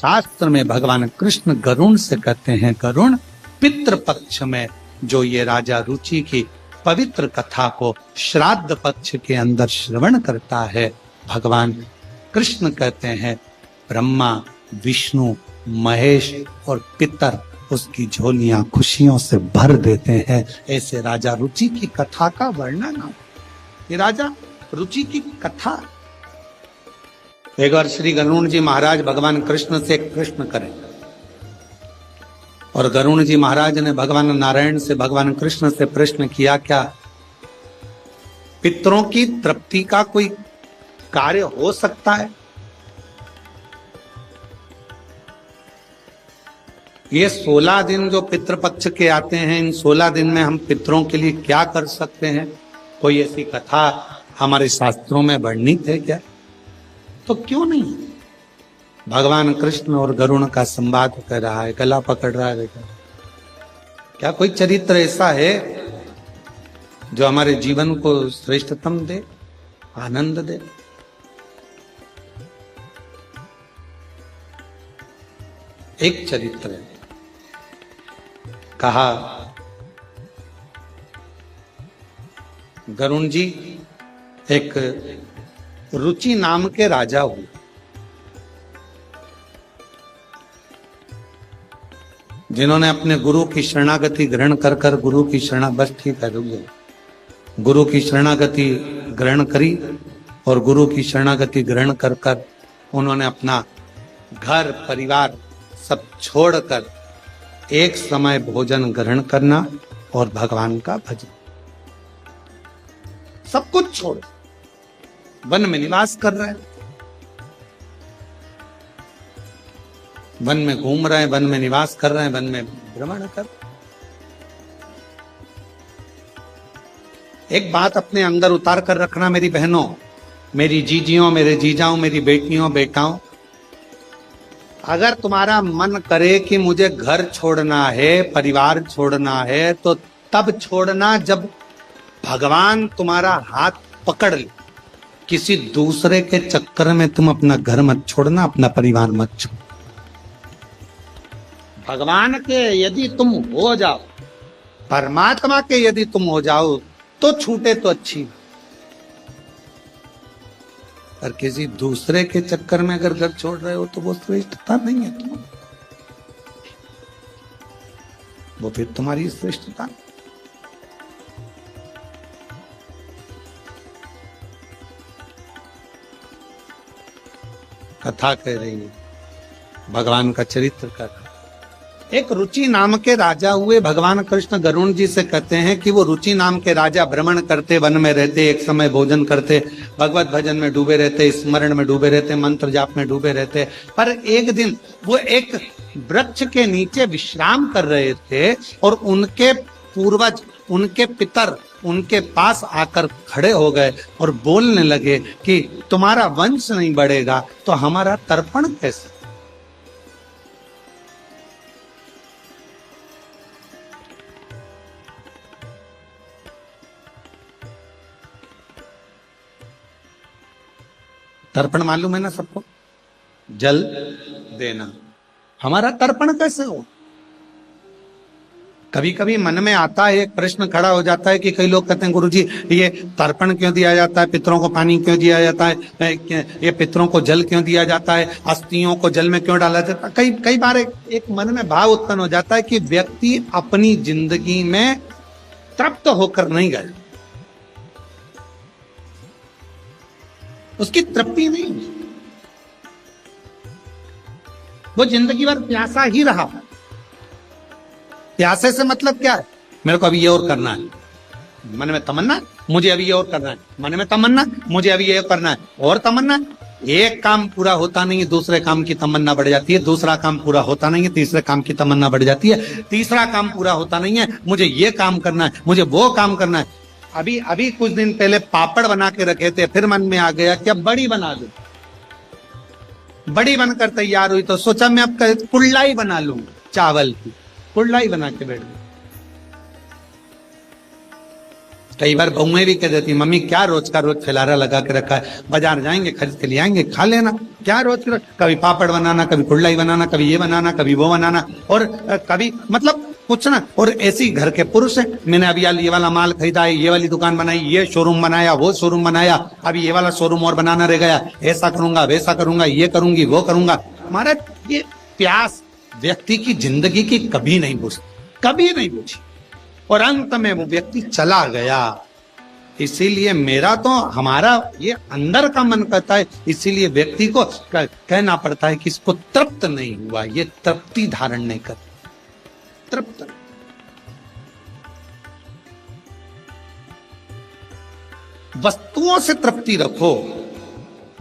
शास्त्र में भगवान कृष्ण गरुण से कहते हैं, गरुण पितृ पक्ष में जो ये राजा रुचि की पवित्र कथा को श्राद्ध पक्ष के अंदर श्रवण करता है, भगवान कृष्ण कहते हैं ब्रह्मा विष्णु महेश और पितर उसकी झोलियां खुशियों से भर देते हैं। ऐसे राजा रुचि की कथा का वर्णन है। ये राजा रुचि की कथा। एक बार श्री गरुण जी महाराज भगवान कृष्ण से एक प्रश्न करें और गरुण जी महाराज ने भगवान नारायण से भगवान कृष्ण से प्रश्न किया, क्या पितरों की तृप्ति का कोई कार्य हो सकता है? ये 16 दिन जो पितृपक्ष के आते हैं, इन 16 दिन में हम पितरों के लिए क्या कर सकते हैं? कोई ऐसी कथा हमारे शास्त्रों में वर्णित है क्या? तो क्यों नहीं? भगवान कृष्ण और गरुण का संवाद कर रहा है, गला पकड़ रहा है। क्या कोई चरित्र ऐसा है जो हमारे जीवन को श्रेष्ठतम दे, आनंद दे? एक चरित्र है, कहा गरुण जी एक रुचि नाम के राजा हुए, जिन्होंने अपने गुरु की शरणागति ग्रहण कर कर गुरु की बस ठीक है, रुक गए, गुरु की शरणागति ग्रहण करी और गुरु की शरणागति ग्रहण कर कर उन्होंने अपना घर परिवार सब छोड़कर एक समय भोजन ग्रहण करना और भगवान का भजन, सब कुछ छोड़ वन में निवास कर रहे हैं, वन में घूम रहे हैं, वन में निवास कर रहे हैं, वन में भ्रमण कर। एक बात अपने अंदर उतार कर रखना मेरी बहनों, मेरी जीजियों, मेरे जीजाओं, मेरी बेटियों बेटाओं, अगर तुम्हारा मन करे कि मुझे घर छोड़ना है, परिवार छोड़ना है, तो तब छोड़ना जब भगवान तुम्हारा हाथ पकड़ ले। किसी दूसरे के चक्कर में तुम अपना घर मत छोड़ना, अपना परिवार मत छोड़। भगवान के यदि तुम हो जाओ, परमात्मा के यदि तुम हो जाओ तो छूटे तो अच्छी, और किसी दूसरे के चक्कर में अगर घर छोड़ रहे हो तो वो श्रेष्ठता नहीं है तुम, वो फिर तुम्हारी श्रेष्ठता। कथा कह रही है, भगवान का चरित्र कर रहा है। एक रुचि नाम के राजा हुए, भगवान कृष्ण गरुण जी से कहते हैं कि वो रुचि नाम के राजा भ्रमण करते, वन में रहते, एक समय भोजन करते, भगवत भजन में डूबे रहते, स्मरण में डूबे रहते, मंत्र जाप में डूबे रहते। पर एक दिन वो एक वृक्ष के नीचे विश्राम कर रहे थे और उनके पूर्वज, उनके पितर उनके पास आकर खड़े हो गए और बोलने लगे कि तुम्हारा वंश नहीं बढ़ेगा तो हमारा तर्पण कैसे? तर्पण मालूम है ना सबको, जल देना। हमारा तर्पण कैसे हो? कभी कभी मन में आता है, एक प्रश्न खड़ा हो जाता है कि कई लोग कहते हैं गुरुजी ये तर्पण क्यों दिया जाता है, पितरों को पानी क्यों दिया जाता है, ये पितरों को जल क्यों दिया जाता है, अस्थियों को जल में क्यों डाला जाता है। कई बार एक मन में भाव उत्पन्न हो जाता है कि व्यक्ति अपनी जिंदगी में तृप्त होकर नहीं गए, उसकी तृप्ति नहीं, वो जिंदगी भर प्यासा ही रहा। प्यासे से मतलब क्या है? मेरे को अभी ये और करना है, मन में तमन्ना, मुझे अभी ये और करना है, मन में तमन्ना, मुझे अभी ये करना है, और तमन्ना। एक काम पूरा होता नहीं है, दूसरे काम की तमन्ना बढ़ जाती है, दूसरा काम पूरा होता नहीं है, तीसरे काम की तमन्ना बढ़ जाती है, तीसरा काम पूरा होता नहीं है, मुझे ये काम करना है, मुझे वो काम करना है। अभी कुछ दिन पहले पापड़ बना के रखे थे, फिर मन में आ गया कि अब बड़ी बना दो। बड़ी बनकर तैयार हुई तो सोचा मैं अब कुल्लाई बना लूंगा, चावल की कुल्लाई बना के बैठ गई। कई बार बहुएं भी कह देती मम्मी क्या रोज का रोज खिलारा लगा के रखा है, बाजार जाएंगे खरीद के ले आएंगे खा लेना, क्या रोज का रोज, कभी पापड़ बनाना, कभी कुल्लाई बनाना, कभी ये बनाना, कभी वो बनाना, और कभी मतलब कुछ ना। और ऐसी घर के पुरुष है, मैंने अभी ये वाला माल खरीदा है, ये वाली दुकान बनाई, ये शोरूम बनाया, वो शोरूम बनाया, अभी ये वाला शोरूम और बनाना रह गया, ऐसा करूंगा वैसा करूंगा, ये करूंगी वो करूंगा। हमारा ये प्यास व्यक्ति की जिंदगी की कभी नहीं बुझी, कभी नहीं बुझी, और अंत में वो व्यक्ति चला गया। इसीलिए मेरा तो हमारा ये अंदर का मन कहता है, इसीलिए व्यक्ति को कहना पड़ता है कि इसको तृप्त नहीं हुआ, ये तृप्ति धारण नहीं कर, तृप्त। वस्तुओं से तृप्ति रखो,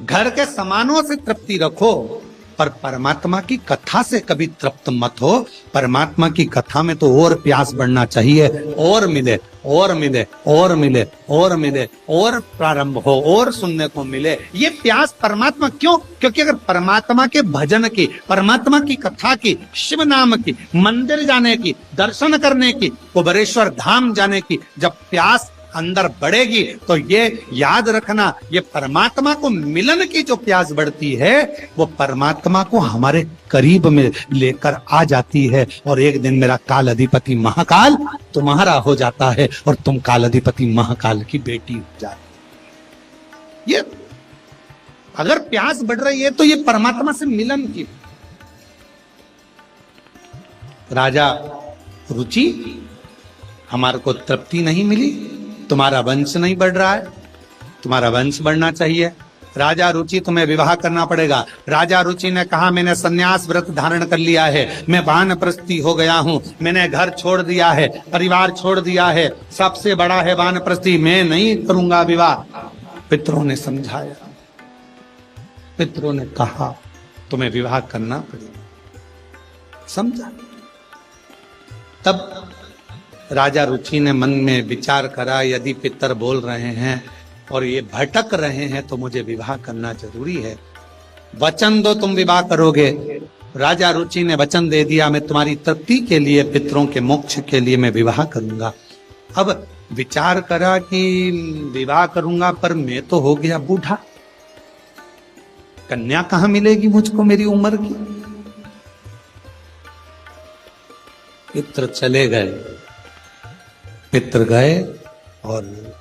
घर के सामानों से तृप्ति रखो, पर परमात्मा की कथा से कभी तृप्त मत हो। परमात्मा की कथा में तो और प्यास बढ़ना चाहिए, और मिले और मिले और मिले और मिले, और प्रारंभ हो और सुनने को मिले। ये प्यास परमात्मा क्यों? क्योंकि अगर परमात्मा के भजन की, परमात्मा की कथा की, शिव नाम की, मंदिर जाने की, दर्शन करने की, कुबेरेश्वर धाम जाने की जब प्यास अंदर बढ़ेगी, तो ये याद रखना, ये परमात्मा को मिलन की जो प्यास बढ़ती है, वो परमात्मा को हमारे करीब में लेकर आ जाती है। और एक दिन मेरा काल अधिपति महाकाल तुम्हारा हो जाता है, और तुम काल अधिपति महाकाल की बेटी हो जाती। ये अगर प्यास बढ़ रही है तो ये परमात्मा से मिलन की। राजा रुचि, हमारे को तृप्ति नहीं मिली, तुम्हारा वंश नहीं बढ़ रहा है, तुम्हारा वंश बढ़ना चाहिए। राजा रुचि, तुम्हें विवाह करना पड़ेगा। राजा रुचि ने कहा मैंने सन्यास व्रत धारण कर लिया है, मैं वानप्रस्थी हो गया हूं, मैंने घर छोड़ दिया है, परिवार छोड़ दिया है, सबसे बड़ा है वानप्रस्थी, मैं नहीं करूंगा विवाह। पितरों ने समझाया, पितरों ने कहा तुम्हें विवाह करना पड़ेगा, समझा। तब राजा रुचि ने मन में विचार करा, यदि पितर बोल रहे हैं और ये भटक रहे हैं तो मुझे विवाह करना जरूरी है। वचन दो तुम विवाह करोगे। राजा रुचि ने वचन दे दिया, मैं तुम्हारी तृप्ति के लिए, पितरों के मोक्ष के लिए मैं विवाह करूंगा। अब विचार करा कि विवाह करूंगा, पर मैं तो हो गया बूढ़ा, कन्या कहां मिलेगी मुझको मेरी उम्र की। पितर चले गए, पितर गए और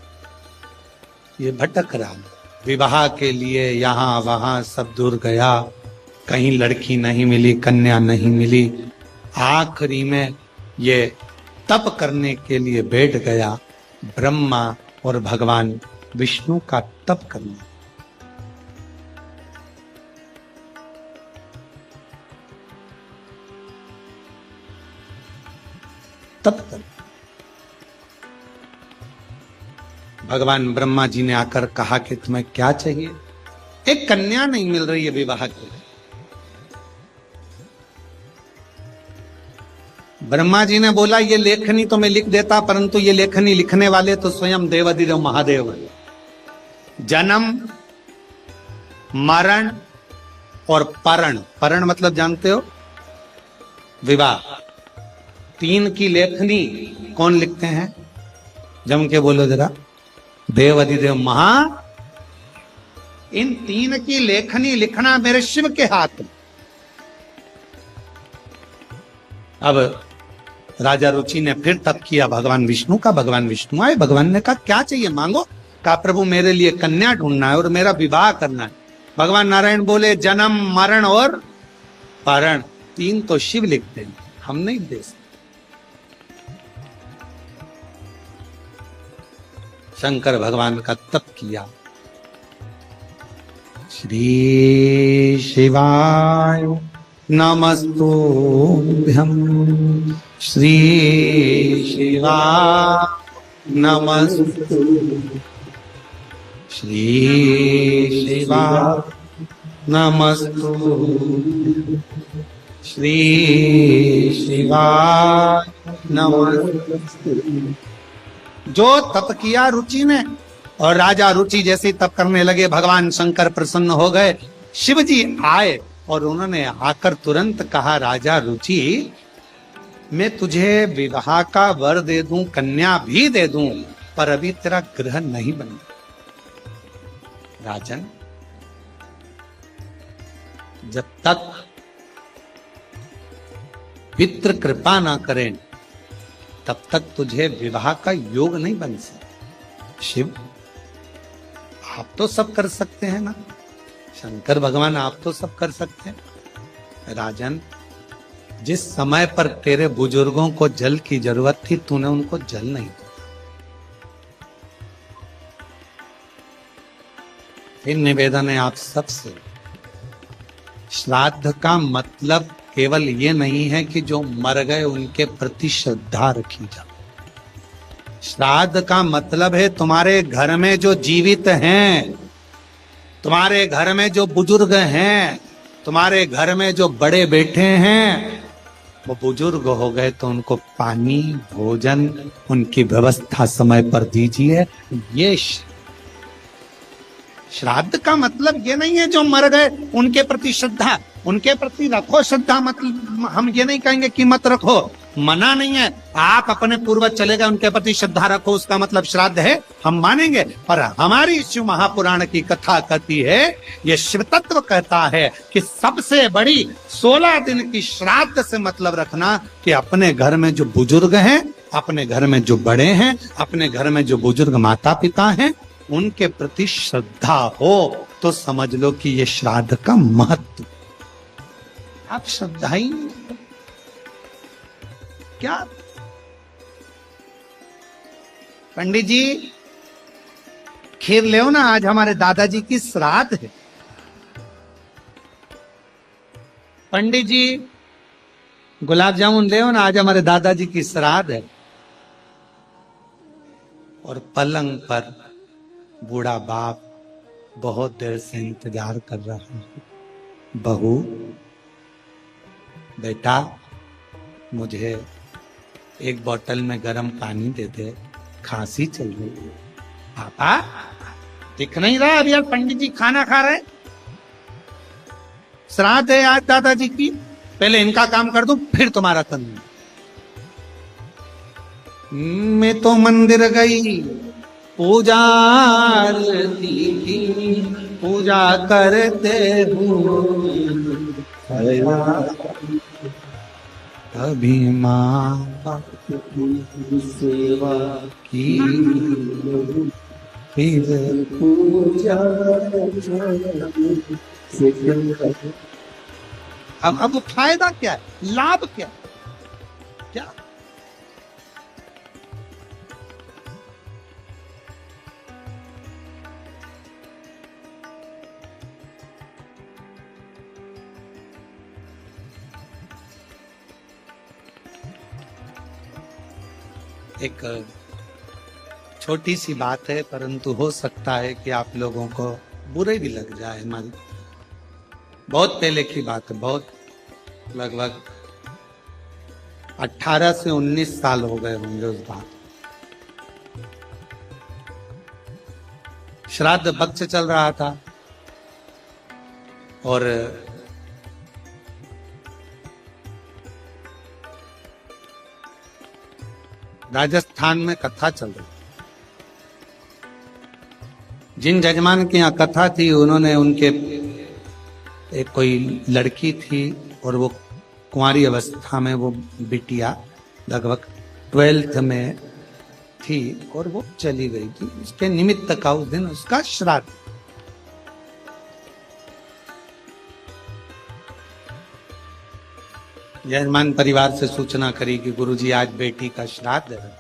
ये भटक रहा, विवाह के लिए यहां वहां सब दूर गया, कहीं लड़की नहीं मिली, कन्या नहीं मिली। आखिरी में ये तप करने के लिए बैठ गया, ब्रह्मा और भगवान विष्णु का तप करना। तप करना। भगवान ब्रह्मा जी ने आकर कहा कि तुम्हें क्या चाहिए? एक कन्या नहीं मिल रही है विवाह के लिए। ब्रह्मा जी ने बोला ये लेखनी तो मैं लिख देता, परंतु ये लेखनी लिखने वाले तो स्वयं देवाधिदेव महादेव है। जन्म, मरण और परण, परण मतलब जानते हो, विवाह, तीन की लेखनी कौन लिखते हैं? जम के बोलो जरा। देवाधिदेव महा। इन तीन की लेखनी लिखना मेरे शिव के हाथ में। अब राजा रुचि ने फिर तप किया भगवान विष्णु का। भगवान विष्णु आए, भगवान ने कहा क्या चाहिए मांगो। कहा प्रभु मेरे लिए कन्या ढूंढना है और मेरा विवाह करना है। भगवान नारायण बोले जन्म, मरण और परण, तीन तो शिव लिखते हैं, हम नहीं दे सकते। शंकर भगवान का तप किया। श्री शिवाय नमस्तुभ्यं, श्री शिवाय नमस्तुभ्यं, श्री शिवाय नमस्तुभ्यं, श्री शिवाय नमस्तुभ्यं। जो तप किया रुचि ने, और राजा रुचि जैसे तप करने लगे, भगवान शंकर प्रसन्न हो गए। शिव जी आए और उन्होंने आकर तुरंत कहा राजा रुचि मैं तुझे विवाह का वर दे दूं, कन्या भी दे दूं, पर अभी तेरा ग्रह नहीं बना। राजन, जब तक पितृ कृपा ना करें तब तक तुझे विवाह का योग नहीं बन सकता। शिव, आप तो सब कर सकते हैं ना, शंकर भगवान आप तो सब कर सकते हैं। राजन, जिस समय पर तेरे बुजुर्गों को जल की जरूरत थी तूने उनको जल नहीं दिया। फिर निवेदन है आप सबसे, श्राद्ध का मतलब केवल ये नहीं है कि जो मर गए उनके प्रति श्रद्धा रखी जाए। श्राद्ध का मतलब है तुम्हारे घर में जो जीवित हैं, तुम्हारे घर में जो बुजुर्ग हैं, तुम्हारे घर में जो बड़े बैठे हैं, वो बुजुर्ग हो गए तो उनको पानी, भोजन, उनकी व्यवस्था समय पर दीजिए। ये श्राद्ध का मतलब ये नहीं है जो मर गए उनके प्रति श्रद्धा, उनके प्रति रखो श्रद्धा, मतलब हम ये नहीं कहेंगे कि मत रखो, मना नहीं है। आप अपने पूर्वज चले गए उनके प्रति श्रद्धा रखो, उसका मतलब श्राद्ध है, हम मानेंगे। पर हमारी शिव महापुराण की कथा कहती है, ये शिव तत्व कहता है कि सबसे बड़ी 16 दिन की श्राद्ध से मतलब रखना कि अपने घर में जो बुजुर्ग हैं, अपने घर में जो बड़े हैं, अपने घर में जो बुजुर्ग माता पिता हैं, उनके प्रति श्रद्धा हो तो समझ लो कि ये श्राद्ध का महत्व। आप श्रद्धा ही क्या? पंडित जी खीर ले ना, आज हमारे दादाजी की श्राद्ध है। पंडित जी गुलाब जामुन ले ना, आज हमारे दादाजी की श्राद्ध है। और पलंग पर बूढ़ा बाप बहुत देर से इंतजार कर रहा है। बहू, बेटा मुझे एक बोतल में गर्म पानी दे दे, खांसी चल रही है। पापा दिख नहीं रहा अभी यार, पंडित जी खाना खा रहे, श्राद्ध है आज दादाजी की, पहले इनका काम कर दूं फिर तुम्हारा करूं। मैं तो मंदिर गई, पूजा पूजा करते हूँ, अभी माँ सेवा की, फिर पूजा। अब फायदा क्या है, लाभ क्या क्या? एक छोटी सी बात है, परंतु हो सकता है कि आप लोगों को बुरे भी लग जाए। हमारी बहुत पहले की बात है, बहुत लगभग 18 से 19 साल हो गए होंगे उस बात। श्राद्ध पक्ष चल रहा था और राजस्थान में कथा चल रही। जिन जजमान की यहाँ कथा थी, उन्होंने उनके एक कोई लड़की थी और वो कुंवारी अवस्था में, वो बिटिया लगभग 12th में थी और वो चली गई थी। उसके निमित्त का उस दिन उसका श्राद्ध। यजमान परिवार से सूचना करी कि गुरुजी आज बेटी का श्राद्ध है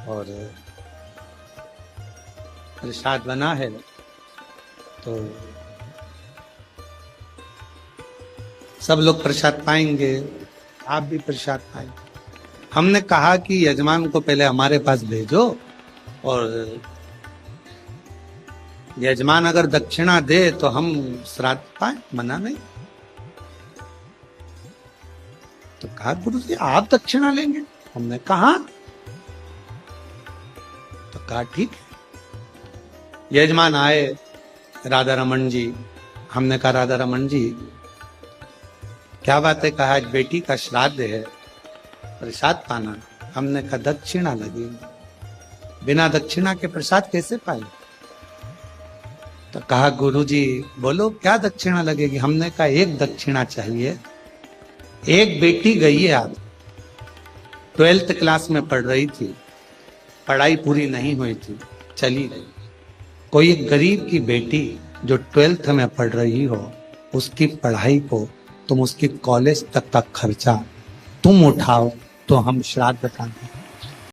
और प्रसाद बना है, तो सब लोग प्रसाद पाएंगे, आप भी प्रसाद पाएंगे। हमने कहा कि यजमान को पहले हमारे पास भेजो और यजमान अगर दक्षिणा दे तो हम श्राद्ध पाए, मना नहीं। तो कहा गुरुजी आप दक्षिणा लेंगे? हमने कहा, तो कहा ठीक है। यजमान आए, राधा रमन जी। हमने कहा राधा रमन जी क्या बात है? कहा आज बेटी का श्राद्ध है, प्रसाद पाना। हमने कहा दक्षिणा लगेगी। बिना दक्षिणा के प्रसाद कैसे पाए? तो कहा गुरुजी बोलो क्या दक्षिणा लगेगी? हमने कहा एक दक्षिणा चाहिए। एक बेटी गई है आज, 12th क्लास में पढ़ रही थी, पढ़ाई पूरी नहीं हुई थी, चली गई। कोई एक गरीब की बेटी जो 12th में पढ़ रही हो, उसकी पढ़ाई को तुम उसकी कॉलेज तक का खर्चा तुम उठाओ तो हम श्राद्ध का